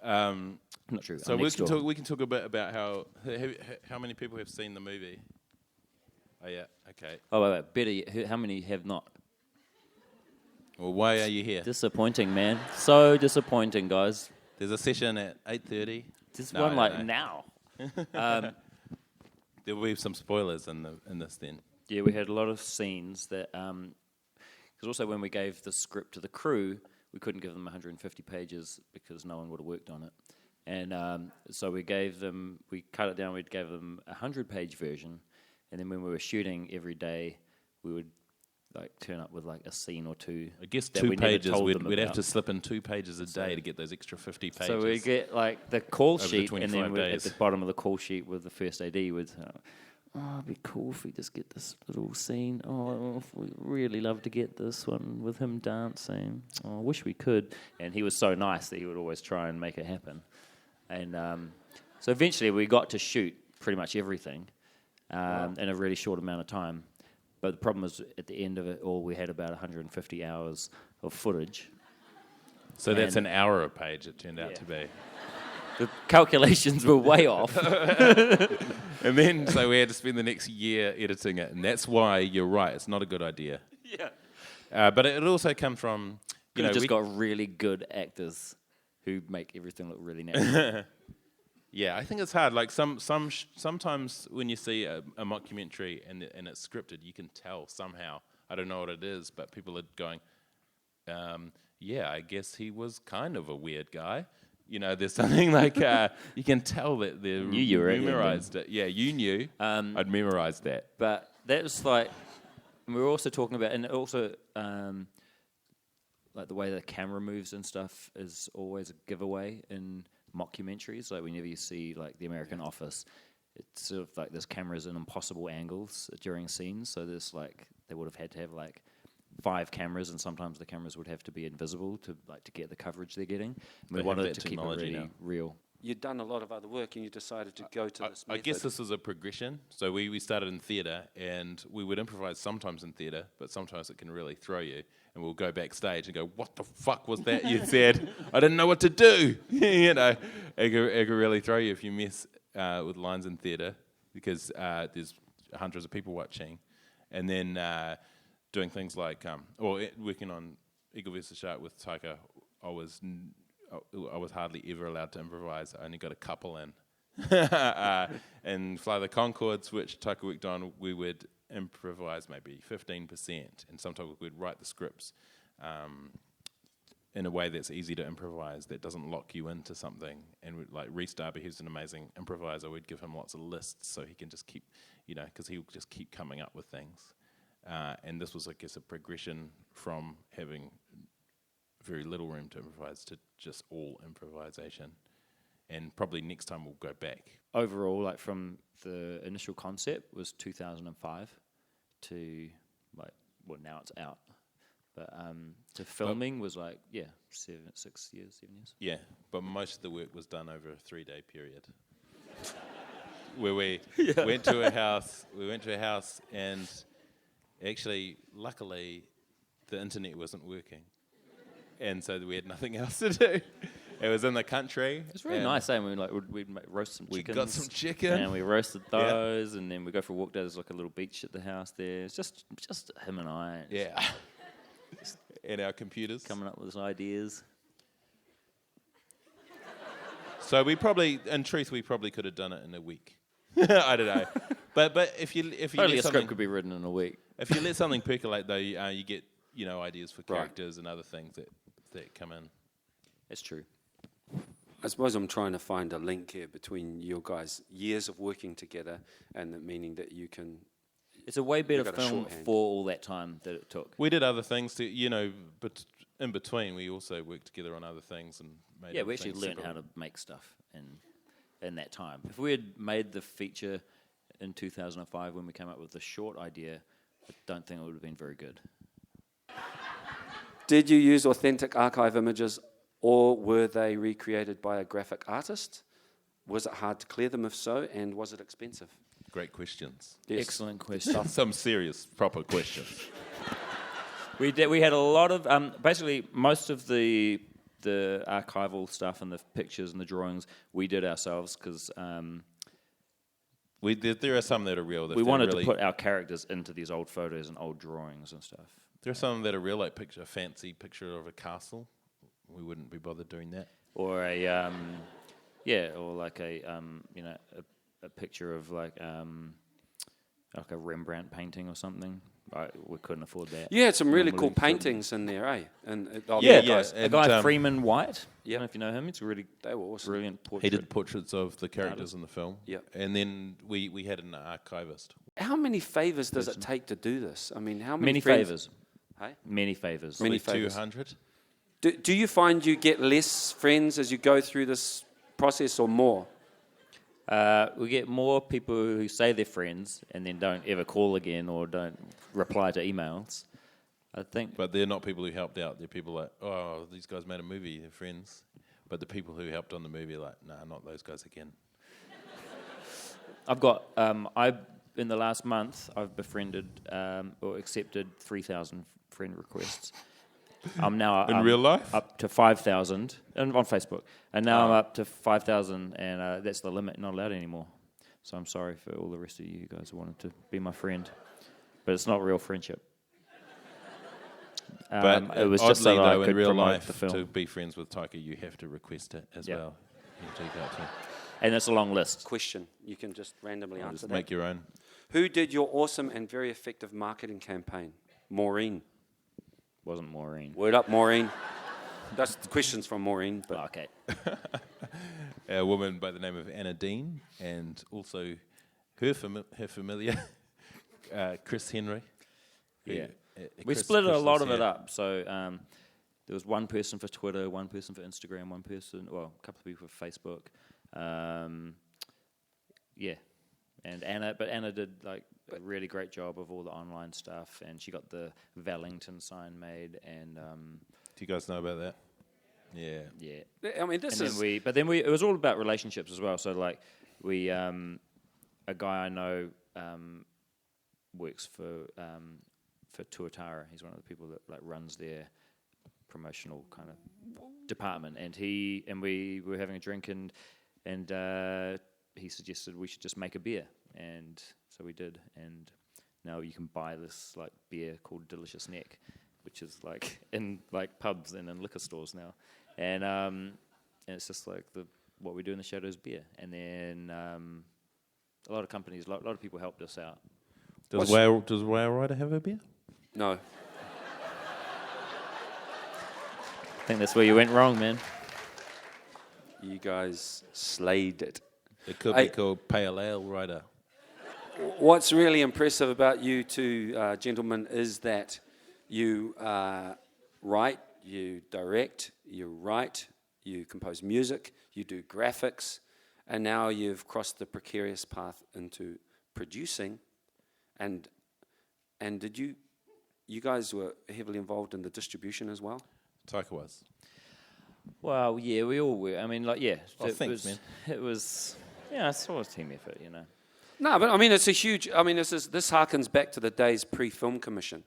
Not true. So we can talk a bit about how many people have seen the movie. Oh yeah, okay. Oh wait. Better. How many have not? Well, why are you here? Disappointing, man. So disappointing, guys. There's a session at 8:30. This one now. There will be some spoilers in this then. Yeah, we had a lot of scenes that. Because also when we gave the script to the crew, we couldn't give them 150 pages because no one would have worked on it. And so we cut it down, we gave them a 100-page version. And then when we were shooting every day, we would turn up with a scene or two. I guess 2 pages, we'd have to slip in 2 pages a day to get those extra 50 pages. So we get the call sheet, and then days. At the bottom of the call sheet with the first AD with, it'd be cool if we just get this little scene. Oh, we'd really love to get this one with him dancing. Oh, I wish we could. And he was so nice that he would always try and make it happen. And so eventually we got to shoot pretty much everything in a really short amount of time. But the problem was at the end of it all, we had about 150 hours of footage. So that's an hour a page, it turned out to be. The calculations were way off. And then, so we had to spend the next year editing it. And that's why you're right, it's not a good idea. Yeah. But it also comes from... We just got really good actors who make everything look really natural. Yeah, I think it's hard. Sometimes when you see a mockumentary and it's scripted, you can tell somehow. I don't know what it is, but people are going, yeah, I guess he was kind of a weird guy. There's something you can tell that they memorized it. Yeah, you knew. I'd memorized that. But that was we were also talking about, and also the way the camera moves and stuff is always a giveaway in mockumentaries. Whenever you see The American Office, it's sort of there's cameras in impossible angles during scenes. So there's they would have had to have 5 cameras, and sometimes the cameras would have to be invisible to get the coverage they're getting. And we wanted to keep it really real. You'd done a lot of other work and you decided to go to this method. I guess this was a progression. So we started in theatre, and we would improvise sometimes in theatre, but sometimes it can really throw you. And we'll go backstage and go, what the fuck was that you said? I didn't know what to do. It can really throw you if you mess with lines in theatre, because there's hundreds of people watching. And then doing things working on Eagle vs. Shark with Taika, I was hardly ever allowed to improvise. I only got a couple in. And Fly the Conchords, which Taika worked on, we would improvise maybe 15%, and sometimes we'd write the scripts in a way that's easy to improvise, that doesn't lock you into something. And Rhys Darby, who's an amazing improviser, we'd give him lots of lists so he can just keep, because he'll just keep coming up with things. And this was, I guess, a progression from having very little room to improvise to just all improvisation. And probably next time we'll go back. Overall, from the initial concept was 2005 to now it's out. But to filming was 7 years. Yeah, but most of the work was done over a 3-day period. Where we went to a house. And actually, luckily, the internet wasn't working. And so we had nothing else to do. It was in the country. It's really nice, eh? We'd roast some chickens. We got some chicken. And we roasted those, and then we go for a walk down. There's a little beach at the house there. It's just him and I. Yeah. And our computers. Coming up with his ideas. So we probably could have done it in a week. I don't know. But if you Only a script could be written in a week. If you let something percolate, though, you get ideas for characters and other things that come in. It's true. I suppose I'm trying to find a link here between your guys' years of working together and the meaning that you can... It's a way better film for all that time that it took. We did other things but in between we also worked together on other things and made. Yeah, we actually learned how to make stuff in that time. If we had made the feature in 2005 when we came up with the short idea, I don't think it would have been very good. Did you use authentic archive images, or were they recreated by a graphic artist? Was it hard to clear them? If so, and was it expensive? Great questions. Yes. Excellent questions. Some serious, proper questions. We had a lot of... basically, most of the the archival stuff and the pictures and the drawings we did ourselves because there are some that are real. we wanted to put our characters into these old photos and old drawings and stuff. There are some that are real, like a fancy picture of a castle. We wouldn't be bothered doing that. Or a or like a picture of like a Rembrandt painting or something. We couldn't afford that. You had some really cool paintings in there, eh? And a guy Freeman White. I don't know if you know him. It's really they were awesome. Brilliant portrait. He did the portraits of the characters in the film. Yeah. And then we had an archivist. How many favors does it take to do this? I mean, how many Many favors. Hey? Many favors. Many Probably favours. 200. Do you find you get less friends as you go through this process or more? We get more people who say they're friends and then don't ever call again or don't reply to emails, I think. But they're not people who helped out. They're people like, oh, these guys made a movie, they're friends. But the people who helped on the movie are like, nah, not those guys again. I've got, in the last month, I've befriended or accepted 3,000 friend requests. I'm now In real life? up to 5,000 on Facebook, and now I'm up to 5,000, and that's the limit. Not allowed anymore. So I'm sorry for all the rest of you guys who wanted to be my friend, but it's not real friendship. But it was oddly, just so that I though, could in real promote life, the film, to be friends with Taika, you have to request it as well. You take that too. and it's a long list. Question. You can just randomly answer Just that. make your own. Who did your awesome and very effective marketing campaign? Maureen. Wasn't Maureen? Word up, Maureen. That's the questions from Maureen. But Okay. A woman by the name of Anna Dean, and also her familiar, Chris Henry. Yeah. We Chris split a lot of was it up. So there was one person for Twitter, one person for Instagram, a couple of people for Facebook. And Anna did like a really great job of all the online stuff, and she got the Wellington sign made. And Do you guys know about that? Yeah. yeah. I mean, this is... It was all about relationships as well. So like a guy I know works for Tuatara. He's one of the people that like runs their promotional kind of department, and we were having a drink, and he suggested we should just make a beer, and so we did, and now you can buy this like beer called Delicious Neck, which is like in like pubs and in liquor stores now, and it's just like what we do in the shadows beer, and then a lot of companies, a lot of people helped us out. Does Whale Rider have a beer? No. I think that's where you went wrong, man. You guys slayed it. It could be called Pale Ale Rider. What's really impressive about you two gentlemen is that you write, you direct, you write, you compose music, you do graphics, and now you've crossed the precarious path into producing. And did you guys were heavily involved in the distribution as well? Taika was. Well, yeah, we all were. I mean, like, yeah. Oh, thanks, man. It was, yeah, it's always team effort, you know. No, but I mean, it's a huge. I mean, this harkens back to the days pre-film commission.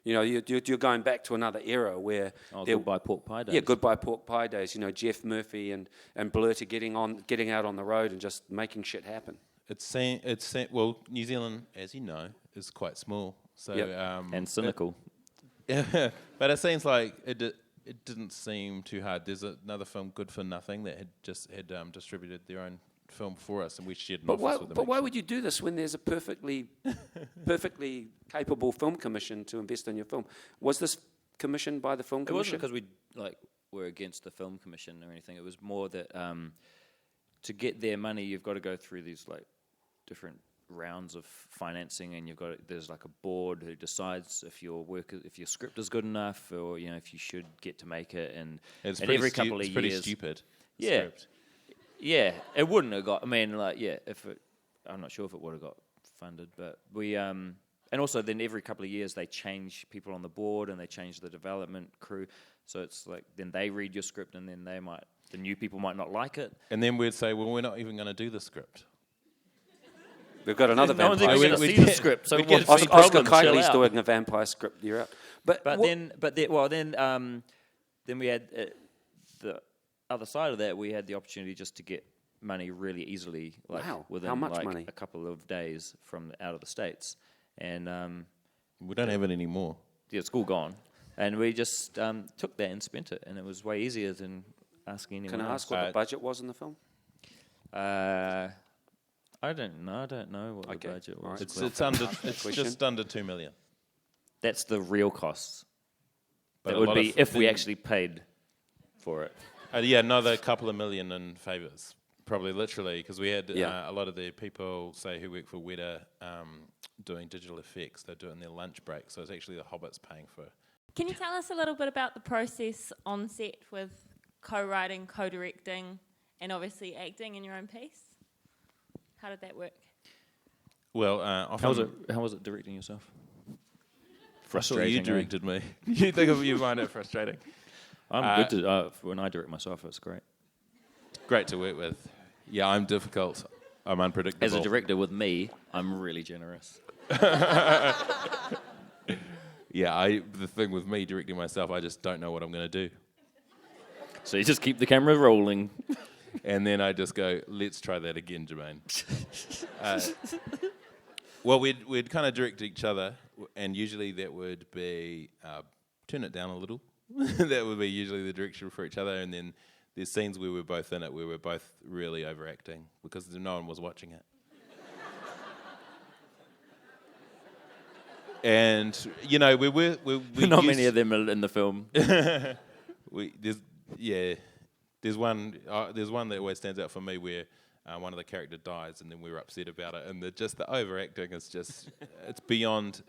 You know, you're going back to another era where Goodbye Pork Pie days. Yeah, Goodbye Pork Pie days. You know, Jeff Murphy and Blurter getting out on the road and just making shit happen. Well, New Zealand, as you know, is quite small. So and cynical. Yeah, but it seems like it didn't seem too hard. There's another film, Good for Nothing, that had distributed their own film for us, and we shared an office with them. But why would you do this when there's a perfectly capable film commission to invest in your film? Was this commissioned by the film commission? It wasn't because we were against the film commission or anything. It was more that to get their money, you've got to go through these like different rounds of financing, and there's like a board who decides if your script is good enough, or you know if you should get to make it, and every couple of years, it's pretty stupid. Yeah, script. Yeah, it wouldn't have got. I mean, like, yeah, I'm not sure if it would have got funded, but we and also then every couple of years they change people on the board and they change the development crew, so it's like then they read your script and then the new people might not like it, and then we'd say, well, we're not even going to do the script. We've got another no one's vampire. even going to see the script. So Oscar Kiley's doing a vampire script. You're out. Then we had the other side of that, we had the opportunity just to get money really easily, like Wow. within How much like money? a couple of days from out of the States. And We don't have it anymore. yeah, it's all gone. And we just took that and spent it, and it was way easier than asking anyone Can I else. ask what the budget was in the film? I don't know what Okay, the budget all was. right. It's Question. just under $2 million. That's the real costs. But That a would lot be of if we the- actually paid for it. Yeah, another couple of million in favours, probably literally, because we had Yeah. a lot of the people, say, who work for Weta, doing digital effects. They do it in their lunch break, so it's actually the Hobbits paying for it. Can you tell us a little bit about the process on set with co-writing, co-directing, and obviously acting in your own piece? How did that work? Well, often... How was it directing yourself? I saw you Frustrating, eh? directed me. You think of you find it frustrating. I'm good to when I direct myself. It's great. Great to work with. Yeah, I'm difficult. I'm unpredictable. As a director with me, I'm really generous. Yeah, the thing with me directing myself, I just don't know what I'm going to do. So you just keep the camera rolling. And then I just go, let's try that again, Jermaine. Well, we'd kind of direct each other, and usually that would be turn it down a little. That would be usually the direction for each other, and then there's scenes where we're both in it, where we're both really overacting because no one was watching it. And you know, we Not many of them are in the film. There's one that always stands out for me where one of the character dies and then we're upset about it, and the overacting is just it's beyond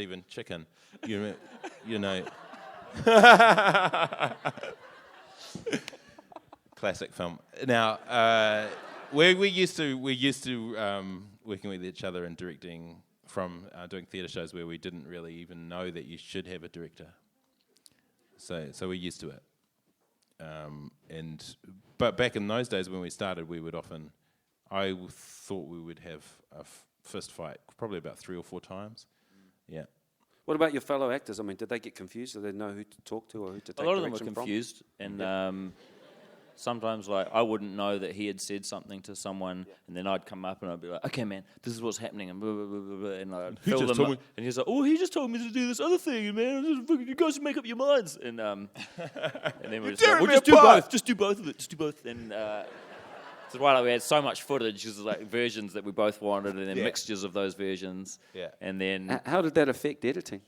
even chicken, you know. Classic film. Now we're used to working with each other and directing from doing theatre shows where we didn't really even know that you should have a director. So we're used to it. But back in those days when we started, I thought we would have a fist fight probably about 3 or 4 times. Yeah. What about your fellow actors? I mean, did they get confused? Did they know who to talk to or who to take A lot of them direction were from? confused, and sometimes like I wouldn't know that he had said something to someone, and then I'd come up and I'd be like, "Okay, man, this is what's happening," and blah, blah, blah, blah, blah, and I'd fill just them told up, me- and he's like, "Oh, he just told me to do this other thing, man. You guys make up your minds," and then we just tearing like, me "Well, just do apart." both, just do both of it, just do both," and. So why like we had so much footage, just like versions that we both wanted, and then Yeah. mixtures of those versions, Yeah. and then How did that affect editing?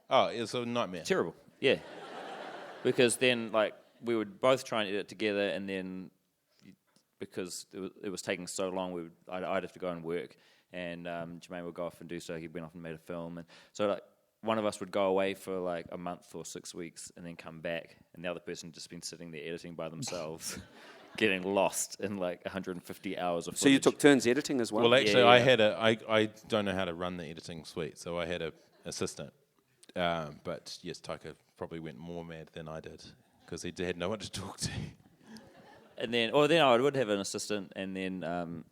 Oh, it's a nightmare. terrible, yeah, because then like we would both try and edit together, and then because it was taking so long, I'd have to go and work, and Jermaine would go off and do so. He went off and made a film, and so like one of us would go away for like a month or 6 weeks, and then come back, and the other person had just been sitting there editing by themselves. Getting lost in like 150 hours of footage. So you took turns editing as well? Well, actually, Yeah. I don't know how to run the editing suite, so I had an assistant. But yes, Taika probably went more mad than I did because he had no one to talk to. And then I would have an assistant, and then,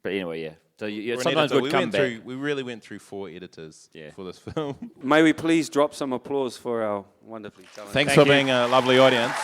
but anyway, yeah. So Or an sometimes editor. we'd come back. We really went through 4 editors for this film. May we please drop some applause for our wonderfully talented... Thanks for being a lovely audience.